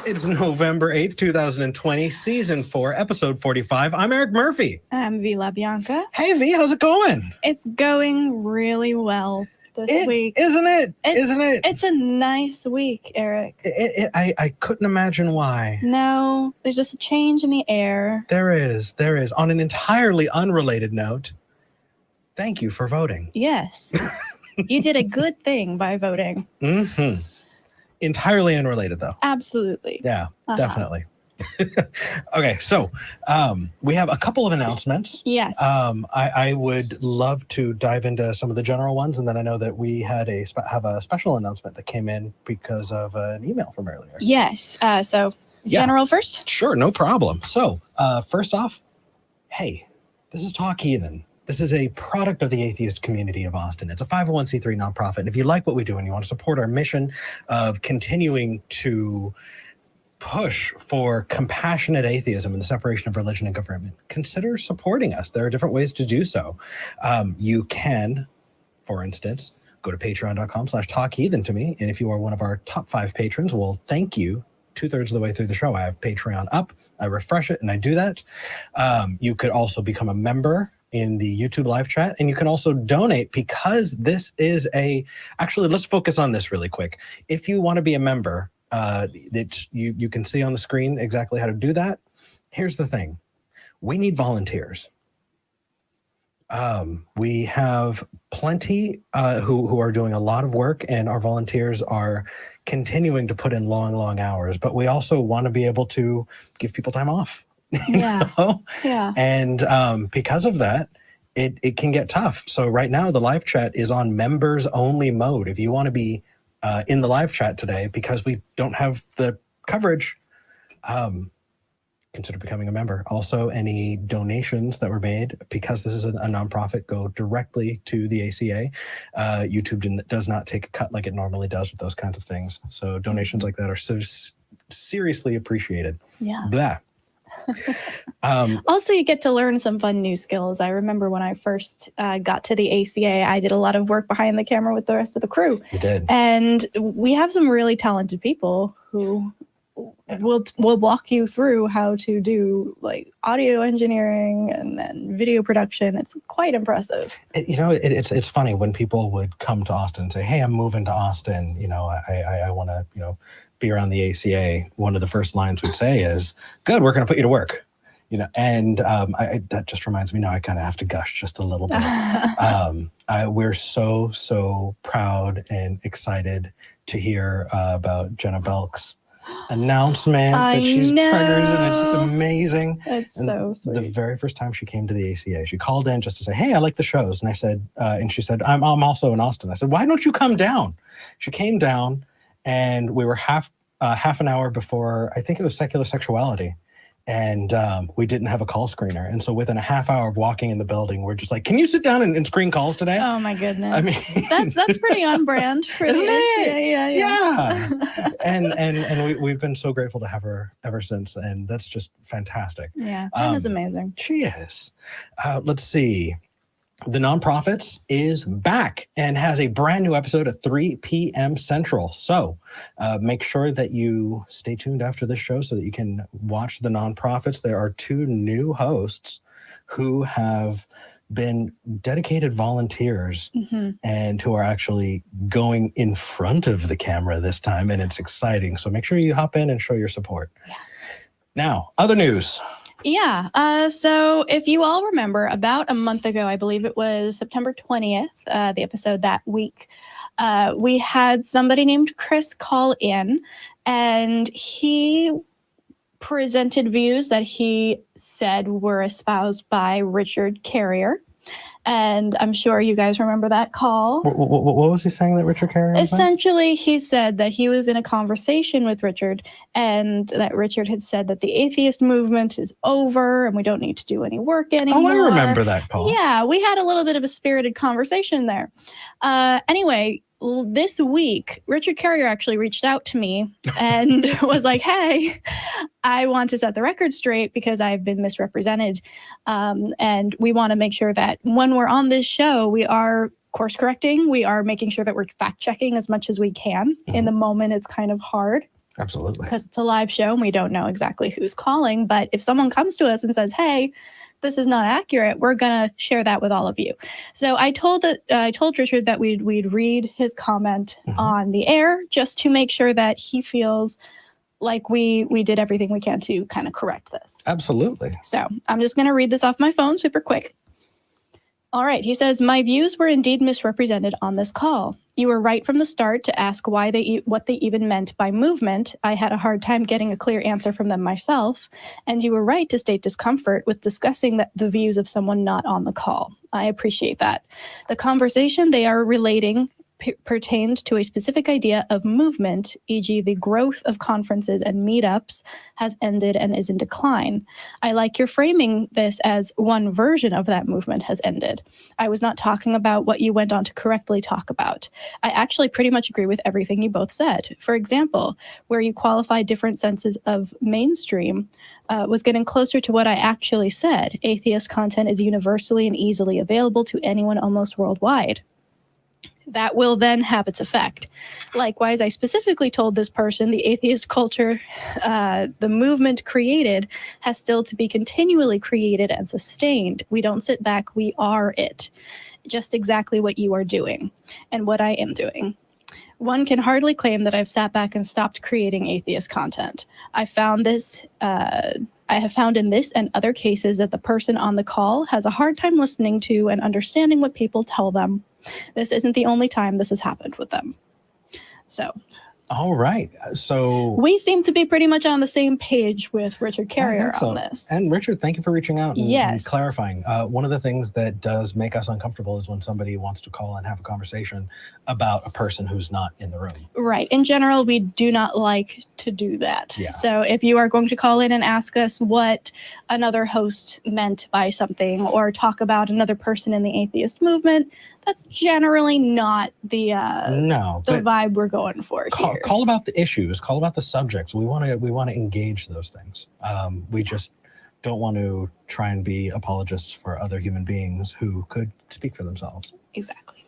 It's November 8th, 2020, Season 4, Episode 45. I'm Eric Murphy. I'm Vi La Bianca. Hey, Vi, how's it going? It's going really well this week. Isn't it? It's a nice week, Eric. I couldn't imagine why. No, there's just a change in the air. There is. On an entirely unrelated note, thank you for voting. Yes. You did a good thing by voting. Mm-hmm. Entirely unrelated, though. Absolutely. Yeah, definitely. Okay, so we have a couple of announcements. Yes. I would love to dive into some of the general ones, and then I know that we had have a special announcement that came in because of an email from earlier. Yes. So general first? Sure, no problem. So first off, hey, this is Talk Heathen. This is a product of the atheist community of Austin. It's a 501c3 nonprofit. And if you like what we do and you want to support our mission of continuing to push for compassionate atheism and the separation of religion and government, consider supporting us. There are different ways to do so. You can, for instance, go to patreon.com/talkheathen to me. And if you are one of our top 5 patrons, well, thank you. 2/3 of the way through the show, I have Patreon up. I refresh it and I do that. You could also become a member in the YouTube live chat, and you can also donate, because this is actually, let's focus on this really quick. If you want to be a member, you can see on the screen exactly how to do that. Here's the thing. We need volunteers. We have plenty who are doing a lot of work, and our volunteers are continuing to put in long hours, but we also want to be able to give people time off. Yeah. Yeah. And because of that, it can get tough. So right now the live chat is on members only mode. If you want to be in the live chat today, because we don't have the coverage, consider becoming a member. Also, any donations that were made, because this is a nonprofit, go directly to the ACA. YouTube does not take a cut like it normally does with those kinds of things. So donations like that are seriously appreciated. Yeah. Blah. Also, you get to learn some fun new skills. I remember when I first got to the ACA, I did a lot of work behind the camera with the rest of the crew. You did. And we have some really talented people who will walk you through how to do like audio engineering and then video production. It's quite impressive. It's funny when people would come to Austin and say, "Hey, I'm moving to Austin. I want to, be around the ACA." One of the first lines we'd say is, "Good, we're going to put you to work." And that just reminds me now I kind of have to gush just a little bit. We're so proud and excited to hear about Jenna Belk's announcement that she's pregnant, and it's amazing. It's so sweet. The very first time she came to the ACA, she called in just to say, "Hey, I like the shows." And I said, and she said, I'm also in Austin." I said, "Why don't you come down?" She came down, and we were half an hour before, I think it was Secular Sexuality. And we didn't have a call screener. And so within a half hour of walking in the building, we're just like, "Can you sit down and screen calls today?" Oh my goodness. I mean, that's pretty on brand for isn't the it? Yeah. And we've been so grateful to have her ever since. And that's just fantastic. Yeah, Jenna's amazing. She is. Let's see. The Nonprofits is back and has a brand new episode at 3 p.m. Central. So make sure that you stay tuned after this show so that you can watch The Nonprofits. There are 2 new hosts who have been dedicated volunteers and who are actually going in front of the camera this time, and it's exciting. So make sure you hop in and show your support. Yeah. Now, other news. Yeah. So if you all remember, about a month ago, I believe it was September 20th, the episode that week, we had somebody named Chris call in, and he presented views that he said were espoused by Richard Carrier. And I'm sure you guys remember that call. What was he saying that Richard Carrier was saying? Essentially, he said that he was in a conversation with Richard, and that Richard had said that the atheist movement is over and we don't need to do any work anymore. Oh, I remember that call. Yeah, we had a little bit of a spirited conversation there. Anyway, this week, Richard Carrier actually reached out to me and was like, "Hey, I want to set the record straight because I've been misrepresented. And we want to make sure that when we're on this show, we are course correcting. We are making sure that we're fact checking as much as we can. In the moment, it's kind of hard." Absolutely. because it's a live show and we don't know exactly who's calling. But if someone comes to us and says, hey, this is not accurate, we're going to share that with all of you. So I told Richard that we'd read his comment on the air just to make sure that he feels like we did everything we can to kind of correct this. Absolutely. So I'm just going to read this off my phone super quick. All right. He says, my views were indeed misrepresented on this call. You were right from the start to ask what they even meant by movement. I had a hard time getting a clear answer from them myself. And you were right to state discomfort with discussing the views of someone not on the call. I appreciate that. The conversation they are relating pertained to a specific idea of movement, e.g. the growth of conferences and meetups has ended and is in decline. I like your framing this as one version of that movement has ended. I was not talking about what you went on to correctly talk about. I actually pretty much agree with everything you both said. For example, where you qualify different senses of mainstream was getting closer to what I actually said. Atheist content is universally and easily available to anyone almost worldwide. That will then have its effect. Likewise, I specifically told this person the atheist culture, the movement created, has still to be continually created and sustained. We don't sit back, we are it. Just exactly what you are doing and what I am doing. One can hardly claim that I've sat back and stopped creating atheist content. I have found in this and other cases that the person on the call has a hard time listening to and understanding what people tell them. This isn't the only time this has happened with them. So. All right. So we seem to be pretty much on the same page with Richard Carrier on this. And Richard, thank you for reaching out and clarifying. One of the things that does make us uncomfortable is when somebody wants to call and have a conversation about a person who's not in the room. Right. In general, we do not like to do that. Yeah. So if you are going to call in and ask us what another host meant by something or talk about another person in the atheist movement, that's generally not the vibe we're going for here. Call about the issues, call about the subjects. We want to engage those things. We just don't want to try and be apologists for other human beings who could speak for themselves. Exactly.